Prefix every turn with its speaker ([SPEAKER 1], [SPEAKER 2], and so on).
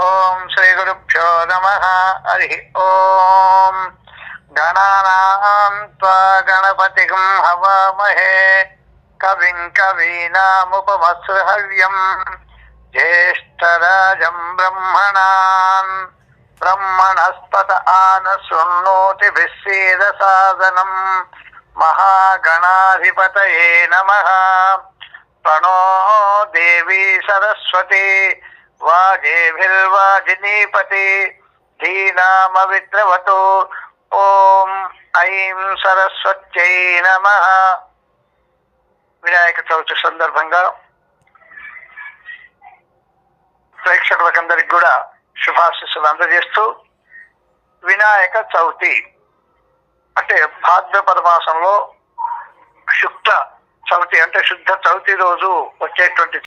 [SPEAKER 1] ఓం శ్రీ గురుభ్యో నమః. హరి ఓం. గణానాం త్వా గణపతిం హవామహే కవిం కవీనాముపమస్ృహవ్యం జ్యేష్ఠరాజం బ్రహ్మణస్పత ఆనశృణ్వోతి విశ్వేదసాదనం. మహాగణాధిపతయే నమః. ప్రణో దేవీ సరస్వతి వాగేభిర్వాజినీపతి ధీనామవిద్రవతు. ఓం ఐం సరస్వత్యై నమః. వినాయక చవితి సందర్భంగా ప్రేక్షకులకందరికి కూడా శుభాశీస్సులు అందజేస్తూ, వినాయక చవితి అంటే భాద్రపద మాసంలో శుక్ల చవితి అంటే శుద్ధ చవితి రోజు వచ్చేటువంటి